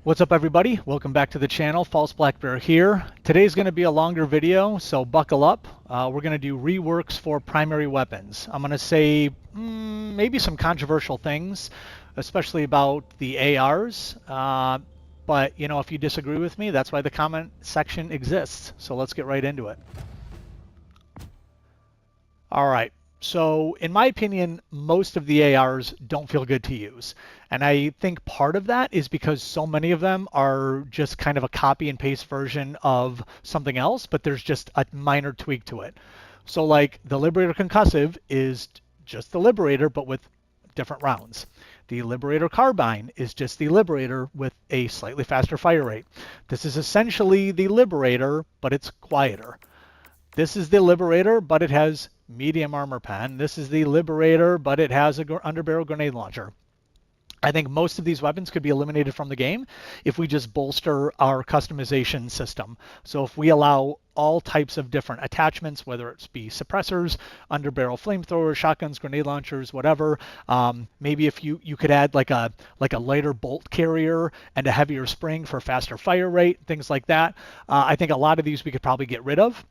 What's up, everybody? Welcome back to the channel. False Black Bear here. Today's going to be a longer video, so buckle up. We're going to do reworks for primary weapons. I'm going to say maybe some controversial things, especially about the ARs. But, you know, if you disagree with me, that's why the comment section exists. So let's get right into it. All right. So, in my opinion, most of the ARs don't feel good to use. And I think part of that is because so many of them are just kind of a copy and paste version of something else, but there's just a minor tweak to it. So, like the Liberator Concussive is just the Liberator, but with different rounds. The Liberator Carbine is just the Liberator with a slightly faster fire rate. This is essentially the Liberator, but it's quieter. This is the Liberator, but it has medium armor pen. This is the Liberator, but it has a underbarrel grenade launcher. I think most of these weapons could be eliminated from the game if we just bolster our customization system. So if we allow all types of different attachments, whether it's be suppressors, underbarrel flamethrowers, shotguns, grenade launchers, whatever. Maybe if you could add like a lighter bolt carrier and a heavier spring for faster fire rate, things like that. I think a lot of these we could probably get rid of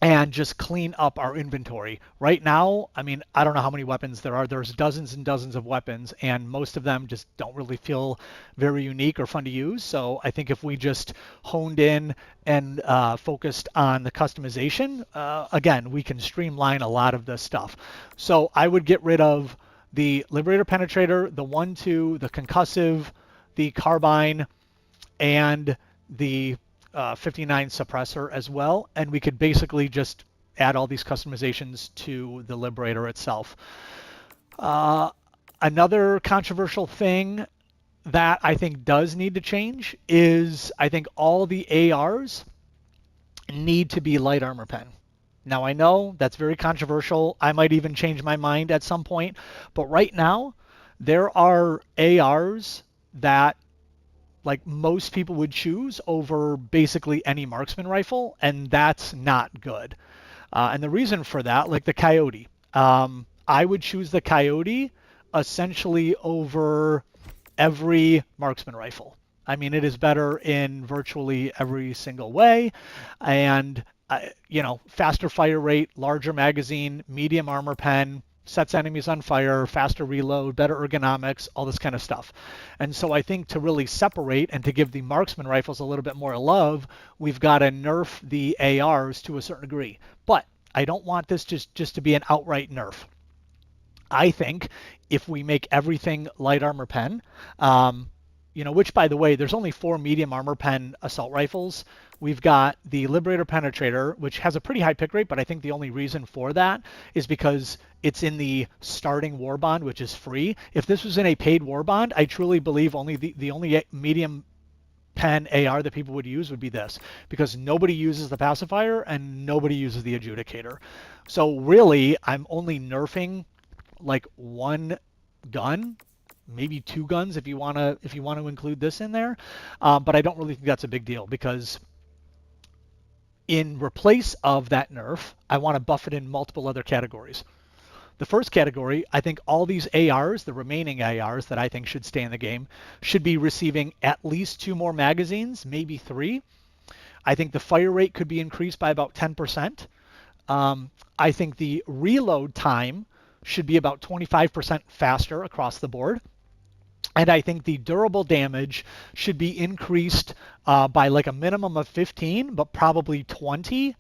and just clean up our inventory. Right now, I mean, I don't know how many weapons there are. There's dozens and dozens of weapons, and most of them just don't really feel very unique or fun to use. So I think if we just honed in and focused on the customization, again, we can streamline a lot of this stuff. So I would get rid of the Liberator Penetrator, the 1-2, the Concussive, the Carbine, and the 59 suppressor as well, and we could basically just add all these customizations to the Liberator itself. Another controversial thing that I think does need to change is I think all the ARs need to be light armor pen. Now I know that's very controversial. I might even change my mind at some point, but right now there are ARs that like most people would choose over basically any marksman rifle, and that's not good. And the reason for that, like the Coyote, I would choose the Coyote essentially over every marksman rifle. I mean, it is better in virtually every single way, and you know, faster fire rate, larger magazine, medium armor pen, sets enemies on fire, faster reload, better ergonomics, all this kind of stuff. And so I think to really separate and to give the marksman rifles a little bit more love, we've got to nerf the ARs to a certain degree. But I don't want this just to be an outright nerf. I think if we make everything light armor pen, you know, which by the way, there's only 4 medium armor pen assault rifles. We've got the Liberator Penetrator, which has a pretty high pick rate, but I think the only reason for that is because it's in the starting war bond, which is free. If this was in a paid war bond, I truly believe only the only medium pen AR that people would use would be this, because nobody uses the pacifier and nobody uses the adjudicator. So really, I'm only nerfing like one gun, maybe 2 guns if you want to include this in there, but I don't really think that's a big deal, because in replace of that nerf, I want to buff it in multiple other categories. The first category, I think all these ARs, the remaining ARs that I think should stay in the game, should be receiving at least 2 more magazines, maybe 3. I think the fire rate could be increased by about 10%. I think the reload time should be about 25% faster across the board. And I think the durable damage should be increased by like a minimum of 15, but probably 20,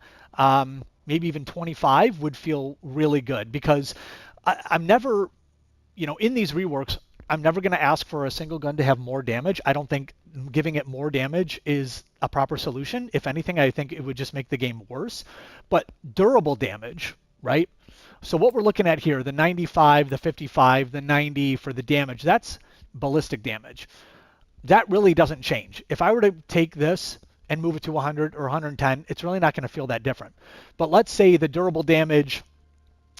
maybe even 25 would feel really good, because I'm never, you know, in these reworks, I'm never going to ask for a single gun to have more damage. I don't think giving it more damage is a proper solution. If anything, I think it would just make the game worse. But durable damage, right? So what we're looking at here, the 95, the 55, the 90 for the damage, that's ballistic damage. That really doesn't change. If I were to take this and move it to 100 or 110, it's really not going to feel that different. But let's say the durable damage,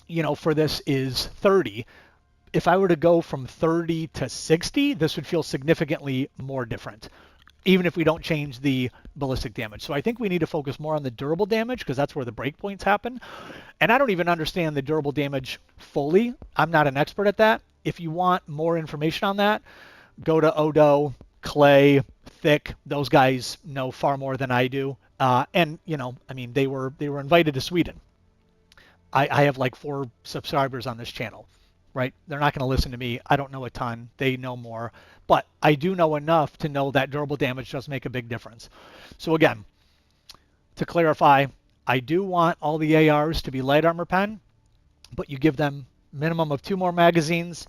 you know, for this is 30. If I were to go from 30 to 60, this would feel significantly more different, even if we don't change the ballistic damage. So I think we need to focus more on the durable damage, because that's where the breakpoints happen. And I don't even understand the durable damage fully. I'm not an expert at that. If you want more information on that, go to Odo, Clay, thick. Those guys know far more than I do. And I mean, they were invited to Sweden. I have like 4 subscribers on this channel, right? They're not going to listen to me. I don't know a ton. They know more. But I do know enough to know that durable damage does make a big difference. So again, to clarify, I do want all the ARs to be light armor pen, but you give them minimum of 2 more magazines,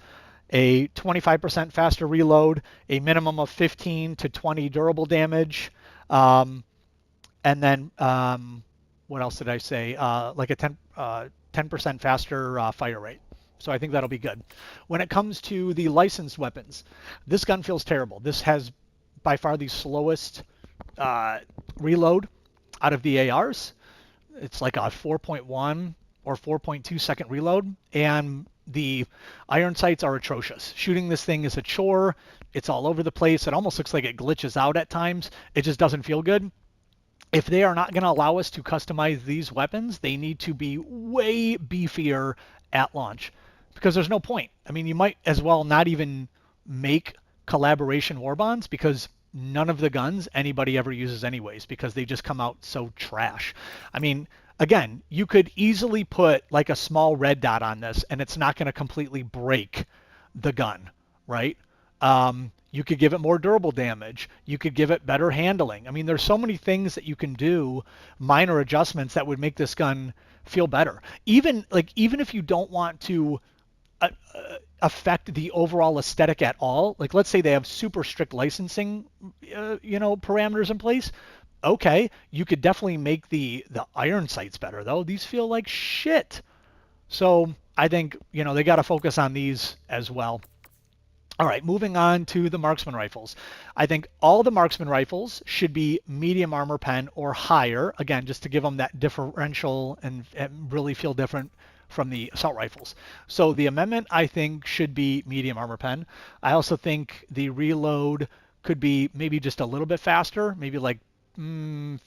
a 25% faster reload, a minimum of 15 to 20 durable damage, and then what else did I say? Like a 10% faster fire rate. So I think that'll be good. When it comes to the licensed weapons, this gun feels terrible. This has by far the slowest reload out of the ARs. It's like a 4.1 or 4.2 second reload, and the iron sights are atrocious. Shooting this thing is a chore. It's all over the place. It almost looks like it glitches out at times. It just doesn't feel good. If they are not going to allow us to customize these weapons, they need to be way beefier at launch, because there's no point. I mean, you might as well not even make collaboration war bonds, because none of the guns anybody ever uses anyways, because they just come out so trash. I mean, again, you could easily put like a small red dot on this and it's not going to completely break the gun, right? You could give it more durable damage. You could give it better handling. I mean, there's so many things that you can do, minor adjustments that would make this gun feel better. Even if you don't want to affect the overall aesthetic at all, like let's say they have super strict licensing, parameters in place. Okay, you could definitely make the iron sights better though. These feel like shit. So I think, they got to focus on these as well. All right, moving on to the marksman rifles. I think all the marksman rifles should be medium armor pen or higher, again, just to give them that differential and really feel different from the assault rifles. So the amendment, I think, should be medium armor pen. I also think the reload could be maybe just a little bit faster, maybe like 15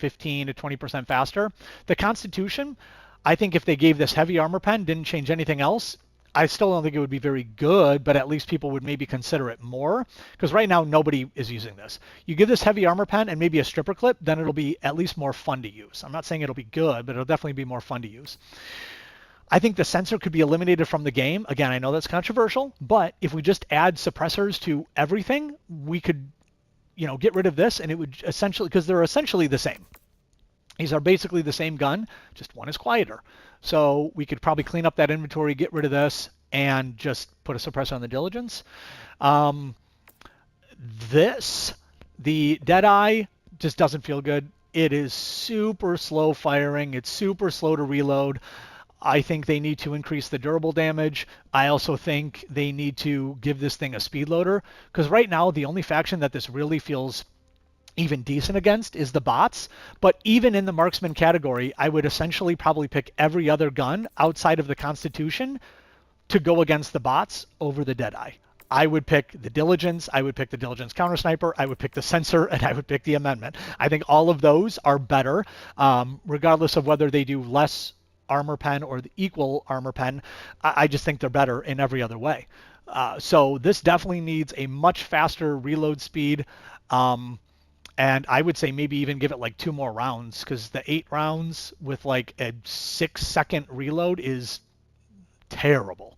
to 20% faster. The Constitution, I think if they gave this heavy armor pen, didn't change anything else, I still don't think it would be very good, but at least people would maybe consider it more, because right now nobody is using this. You give this heavy armor pen and maybe a stripper clip, then it'll be at least more fun to use. I'm not saying it'll be good, but it'll definitely be more fun to use. I think the sensor could be eliminated from the game. Again, I know that's controversial, but if we just add suppressors to everything, we could, get rid of this, and it would essentially, because they're essentially the same. These are basically the same gun, just one is quieter. So we could probably clean up that inventory, get rid of this, and just put a suppressor on the Diligence. The Deadeye just doesn't feel good. It is super slow firing. It's super slow to reload. I think they need to increase the durable damage. I also think they need to give this thing a speed loader, because right now the only faction that this really feels even decent against is the bots. But even in the marksman category, I would essentially probably pick every other gun outside of the Constitution to go against the bots over the Deadeye. I would pick the Diligence, I would pick the Diligence Counter Sniper, I would pick the Sensor, and I would pick the Amendment. I think all of those are better, regardless of whether they do less armor pen or the equal armor pen. I just think they're better in every other way. So this definitely needs a much faster reload speed. And I would say maybe even give it like 2 more rounds, because the 8 rounds with like a 6-second reload is terrible.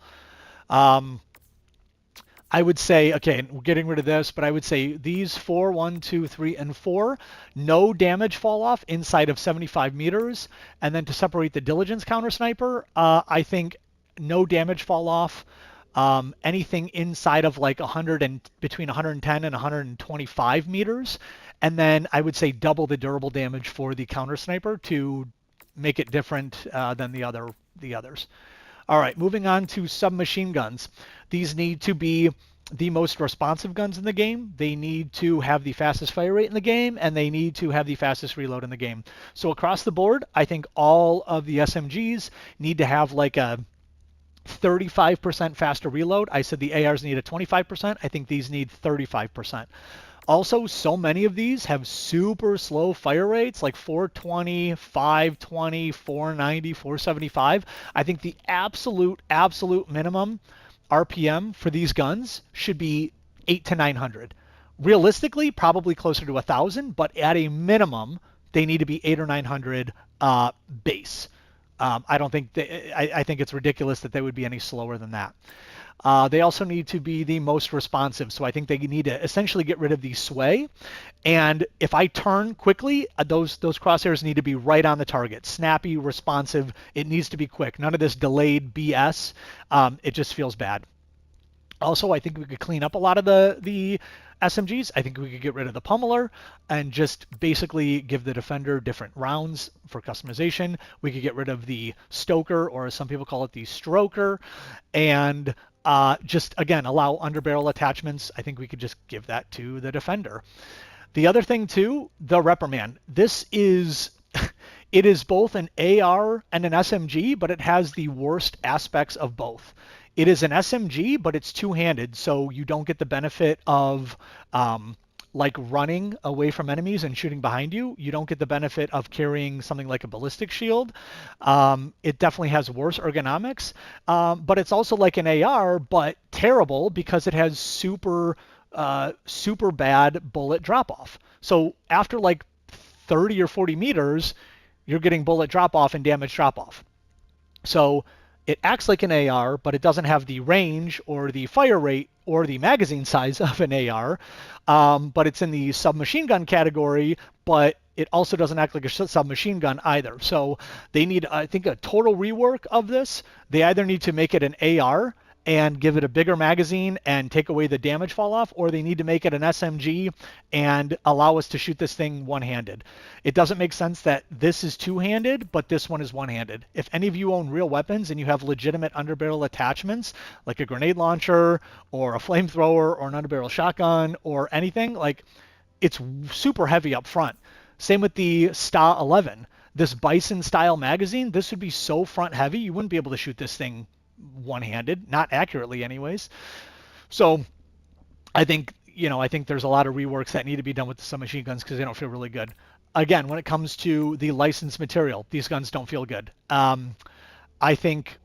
I would say, okay, we're getting rid of this, but I would say these 4, 1, 2, 3, and 4, no damage fall off inside of 75 meters. And then to separate the Diligence Counter Sniper, I think no damage fall off. Anything inside of like between 110 and 125 meters. And then I would say double the durable damage for the Counter Sniper to make it different than the others. All right, moving on to submachine guns. These need to be the most responsive guns in the game. They need to have the fastest fire rate in the game, and they need to have the fastest reload in the game. So across the board, I think all of the SMGs need to have like a 35% faster reload. I said the ARs need a 25%. I think these need 35%. Also, so many of these have super slow fire rates, like 420, 520, 490, 475. I think the absolute minimum RPM for these guns should be 800 to 900, Realistically, probably closer to 1,000, but at a minimum, they need to be 8 or 900 base. I don't think I think it's ridiculous that they would be any slower than that. They also need to be the most responsive, so I think they need to essentially get rid of the sway. And if I turn quickly, those crosshairs need to be right on the target, snappy, responsive. It needs to be quick. None of this delayed BS. It just feels bad. Also, I think we could clean up a lot of the SMGs. I think we could get rid of the pummeler and just basically give the defender different rounds for customization. We could get rid of the stoker, or as some people call it, the stroker, and just, again, allow underbarrel attachments. I think we could just give that to the defender. The other thing, too, the reprimand. This is... It is both an AR and an SMG, but it has the worst aspects of both. It is an SMG, but it's two-handed, so you don't get the benefit of like running away from enemies and shooting behind you. You don't get the benefit of carrying something like a ballistic shield. It definitely has worse ergonomics, but it's also like an AR, but terrible because it has super bad bullet drop-off. So after like 30 or 40 meters, you're getting bullet drop-off and damage drop-off. So it acts like an AR, but it doesn't have the range or the fire rate or the magazine size of an AR. But it's in the submachine gun category, but it also doesn't act like a submachine gun either. So they need, I think, a total rework of this. They either need to make it an AR and give it a bigger magazine and take away the damage fall off, or they need to make it an SMG and allow us to shoot this thing one-handed. It doesn't make sense that this is two-handed, but this one is one-handed. If any of you own real weapons and you have legitimate underbarrel attachments, like a grenade launcher or a flamethrower or an underbarrel shotgun or anything, like, it's super heavy up front. Same with the STA 11. This Bison style magazine, this would be so front heavy, you wouldn't be able to shoot this thing one-handed, not accurately anyways. So I think there's a lot of reworks that need to be done with the submachine guns because they don't feel really good. Again, when it comes to the licensed material, these guns don't feel good. I think,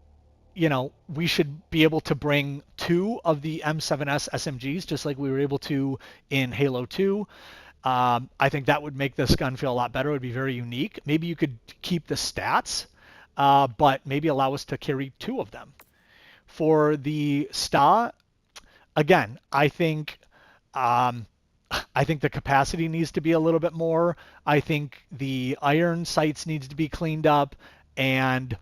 we should be able to bring 2 of the M7S SMGs just like we were able to in Halo 2. I think that would make this gun feel a lot better. It would be very unique. Maybe you could keep the stats, but maybe allow us to carry 2 of them. For the STA, again, I think the capacity needs to be a little bit more. I think the iron sights needs to be cleaned up, and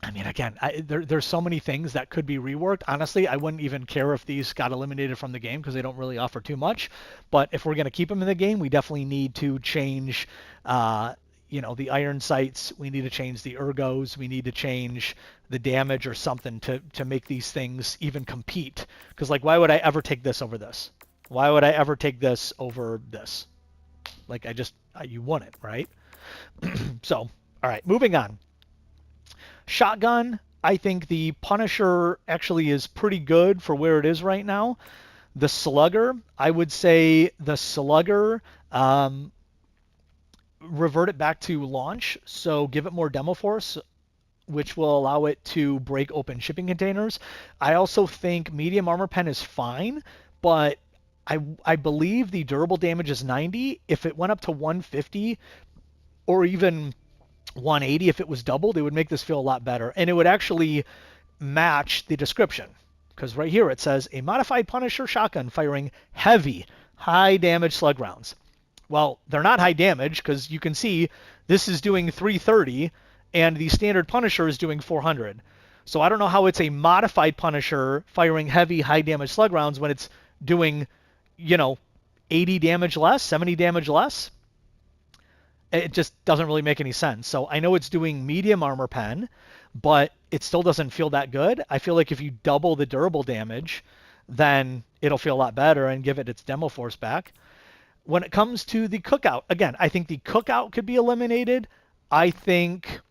I mean, again, there's so many things that could be reworked. Honestly, I wouldn't even care if these got eliminated from the game because they don't really offer too much. But if we're going to keep them in the game, we definitely need to change the iron sights. We need to change the ergos. We need to change the damage or something to make these things even compete. Because, like, why would I ever take this over this? Why would I ever take this over this? Like, you wouldn't, right? So, all right, moving on. Shotgun, I think the Punisher actually is pretty good for where it is right now. The Slugger, I would say the Slugger, revert it back to launch, so give it more demo force, which will allow it to break open shipping containers. I also think medium armor pen is fine, but I believe the durable damage is 90. If it went up to 150 or even 180, if it was doubled, it would make this feel a lot better. And it would actually match the description, because right here it says a modified Punisher shotgun firing heavy, high damage slug rounds. Well, they're not high damage because you can see this is doing 330 and the standard Punisher is doing 400. So I don't know how it's a modified Punisher firing heavy, high damage slug rounds when it's doing, 80 damage less, 70 damage less. It just doesn't really make any sense. So I know it's doing medium armor pen, but it still doesn't feel that good. I feel like if you double the durable damage, then it'll feel a lot better and give it its demo force back. When it comes to the cookout, again, I think the cookout could be eliminated. I think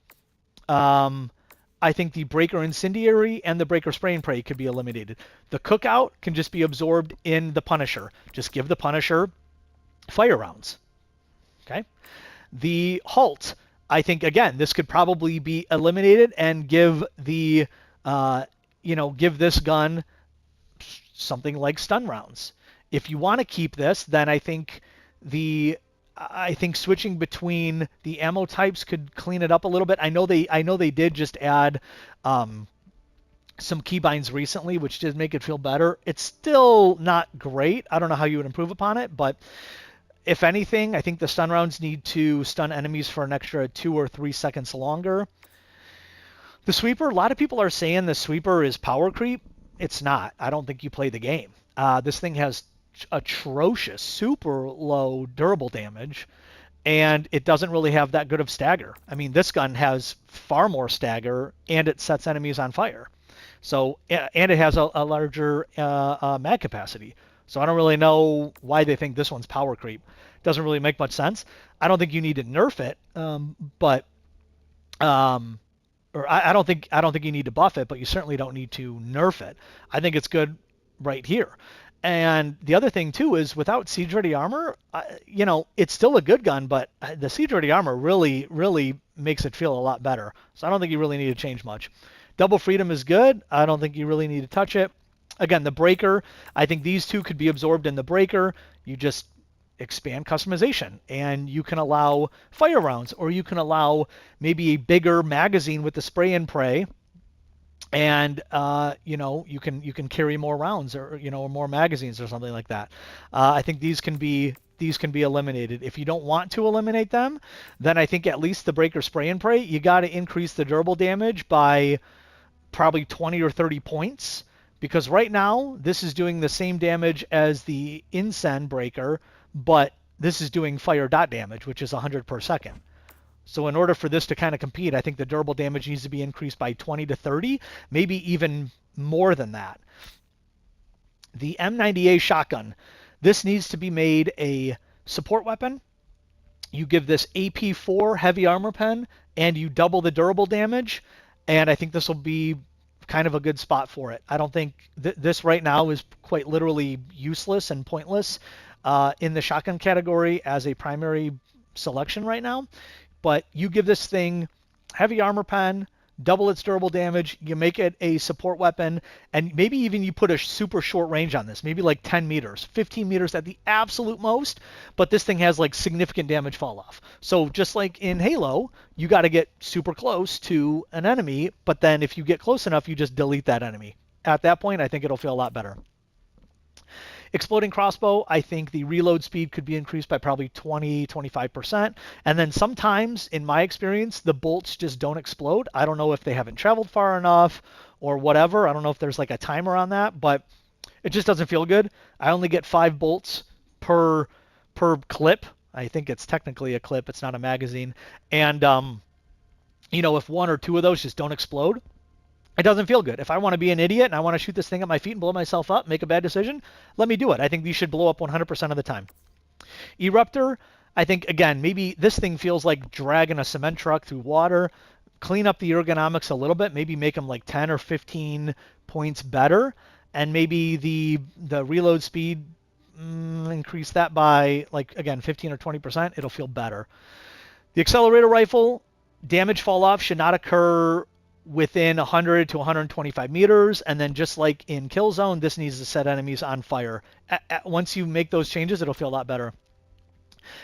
the breaker incendiary and the breaker spray and pray could be eliminated. The cookout can just be absorbed in the Punisher. Just give the Punisher fire rounds. Okay. The halt, I think, again, this could probably be eliminated and give give this gun something like stun rounds. If you want to keep this, then the I think switching between the ammo types could clean it up a little bit. I know they did just add um, some keybinds recently, which did make it feel better. It's still not great. I don't know how you would improve upon it, but if anything, I think the stun rounds need to stun enemies for an extra 2 or 3 seconds longer. The sweeper, a lot of people are saying the sweeper is power creep. It's not. I don't think you play the game. This thing has atrocious, super low durable damage, and it doesn't really have that good of stagger. I mean, this gun has far more stagger, and it sets enemies on fire. So, and it has a larger mag capacity. So I don't really know why they think this one's power creep. Doesn't really make much sense. I don't think you need to nerf it, but um, or I don't think you need to buff it, but you certainly don't need to nerf it. I think it's good right here. And the other thing too is without siege ready armor, it's still a good gun, but the siege ready armor really makes it feel a lot better. So I don't think you really need to change much. Double freedom is good. I don't think you really need to touch it. Again, the breaker, I think these two could be absorbed in the breaker. You just expand customization and you can allow fire rounds, or you can allow maybe a bigger magazine with the spray and pray, and you can carry more rounds, or or more magazines or something like that. I think these can be eliminated. If you don't want to eliminate them, then I think at least the breaker spray and pray, you got to increase the durable damage by probably 20 or 30 points, because right now this is doing the same damage as the Incen breaker, but this is doing fire dot damage, which is 100 per second. So in order for this to kind of compete, I think the durable damage needs to be increased by 20 to 30, maybe even more than that. The M90A shotgun, this needs to be made a support weapon. You give this AP4 heavy armor pen, and you double the durable damage, and I think this will be kind of a good spot for it. I don't think this right now is quite literally useless and pointless in the shotgun category as a primary selection right now. But you give this thing heavy armor pen, double its durable damage, you make it a support weapon, and maybe even you put a super short range on this, maybe like 10 meters, 15 meters at the absolute most, but this thing has like significant damage fall off. So just like in Halo, you got to get super close to an enemy, but then if you get close enough, you just delete that enemy. At that point, I think it'll feel a lot better. Exploding crossbow, I think the reload speed could be increased by probably 20-25%. And then sometimes, in my experience, the bolts just don't explode. I don't know if they haven't traveled far enough or whatever. I don't know if there's like a timer on that, but it just doesn't feel good. I only get 5 bolts per clip. I think it's technically a clip. It's not a magazine. And, if 1 or 2 of those just don't explode, it doesn't feel good. If I want to be an idiot and I want to shoot this thing at my feet and blow myself up, make a bad decision, let me do it. I think these should blow up 100% of the time. Eruptor, I think, again, maybe this thing feels like dragging a cement truck through water. Clean up the ergonomics a little bit, maybe make them like 10 or 15 points better, and maybe the reload speed, increase that by, like, again, 15 or 20%. It'll feel better. The accelerator rifle, damage fall off should not occur within 100 to 125 meters, and then just like in Killzone, this needs to set enemies on fire. Once you make those changes, it'll feel a lot better.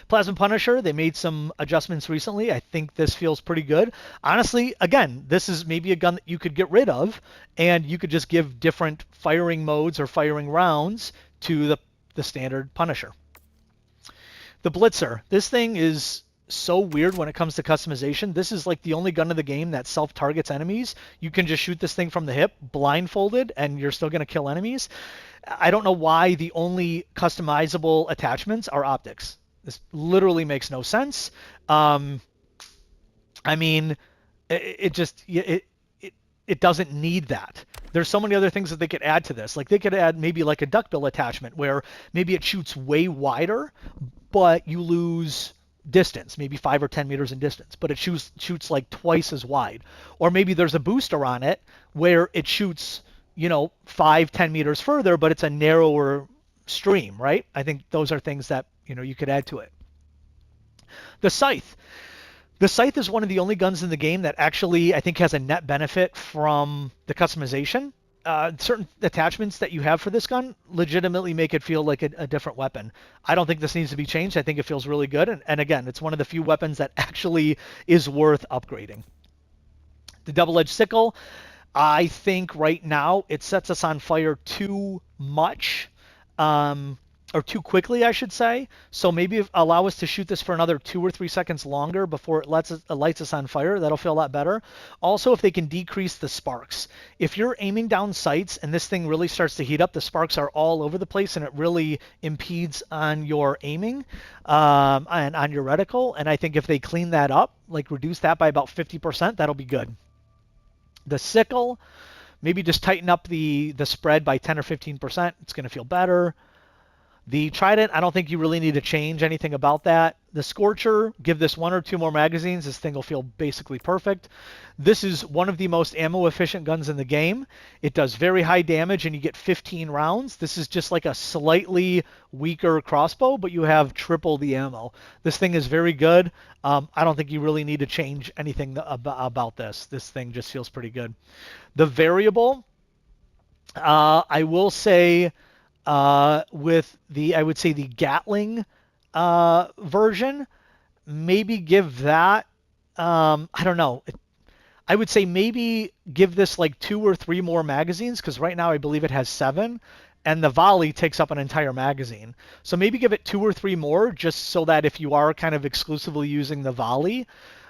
Plasma Punisher, they made some adjustments recently. I think this feels pretty good. Honestly, again, this is maybe a gun that you could get rid of, and you could just give different firing modes or firing rounds to the standard Punisher. The Blitzer, this thing is so weird when it comes to customization. This is like the only gun in the game that self-targets enemies. You can just shoot this thing from the hip, blindfolded, and you're still going to kill enemies. I don't know why the only customizable attachments are optics. This literally makes no sense. I mean, it doesn't need that. There's so many other things that they could add to this. Like they could add maybe like a duckbill attachment where maybe it shoots way wider, but you lose distance, maybe 5 or 10 meters in distance, but it shoots like twice as wide. Or maybe there's a booster on it where it shoots, 5-10 meters further, but it's a narrower stream, right? I think those are things that, you could add to it. The Scythe. The Scythe is one of the only guns in the game that actually, I think, has a net benefit from the customization. certain attachments that you have for this gun legitimately make it feel like a different weapon. I don't think this needs to be changed. I think it feels really good. And again, it's one of the few weapons that actually is worth upgrading. The double-edged sickle, I think right now it sets us on fire too much, um, or too quickly, I should say. So maybe allow us to shoot this for another 2 or 3 seconds longer before it lights us on fire. That'll feel a lot better. Also, if they can decrease the sparks. If you're aiming down sights and this thing really starts to heat up, the sparks are all over the place and it really impedes on your aiming and on your reticle. And I think if they clean that up, like reduce that by about 50%, that'll be good. The sickle, maybe just tighten up the spread by 10 or 15%. It's going to feel better. The Trident, I don't think you really need to change anything about that. The Scorcher, give this 1 or 2 more magazines. This thing will feel basically perfect. This is one of the most ammo efficient guns in the game. It does very high damage and you get 15 rounds. This is just like a slightly weaker crossbow, but you have triple the ammo. This thing is very good. I don't think you really need to change anything about this. This thing just feels pretty good. The variable, I will say, with I would say the Gatling version, maybe give that, I don't know. I would say maybe give this like 2 or 3 more magazines, because right now I believe it has 7, and the volley takes up an entire magazine. So maybe give it 2 or 3 more, just so that if you are kind of exclusively using the volley,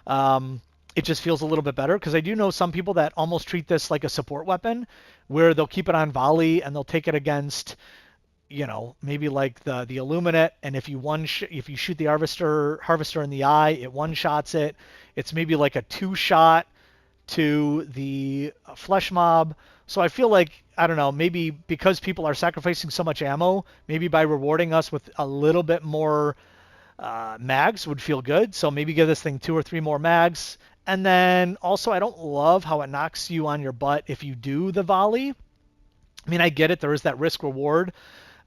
it just feels a little bit better. Because I do know some people that almost treat this like a support weapon, where they'll keep it on volley and they'll take it against, maybe like the Illuminate, and if you shoot the harvester in the eye, it one-shots it. It's maybe like a 2-shot to the flesh mob. So I feel like, I don't know, maybe because people are sacrificing so much ammo, maybe by rewarding us with a little bit more mags would feel good. So maybe give this thing 2 or 3 more mags. And then also, I don't love how it knocks you on your butt if you do the volley. I mean, I get it. There is that risk reward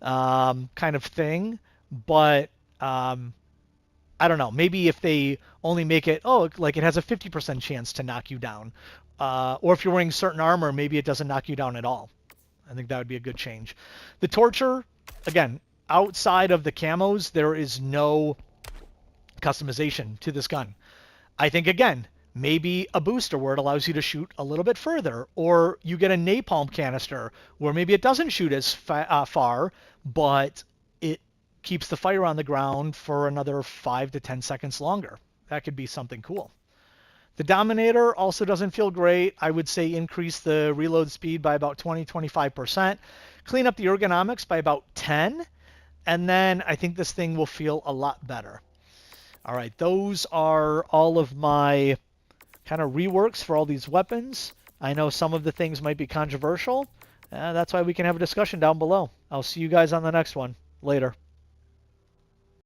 kind of thing, but I don't know. Maybe if they only make it, like it has a 50% chance to knock you down, or if you're wearing certain armor, maybe it doesn't knock you down at all. I think that would be a good change. The Torture, again, outside of the camos, there is no customization to this gun. I think, again, maybe a booster where it allows you to shoot a little bit further, or you get a napalm canister where maybe it doesn't shoot as far, but it keeps the fire on the ground for another 5 to 10 seconds longer. That could be something cool. The Dominator also doesn't feel great. I would say increase the reload speed by about 20-25%. Clean up the ergonomics by about 10. And then I think this thing will feel a lot better. All right, those are all of my kind of reworks for all these weapons. I know some of the things might be controversial. That's why we can have a discussion down below. I'll see you guys on the next one. Later.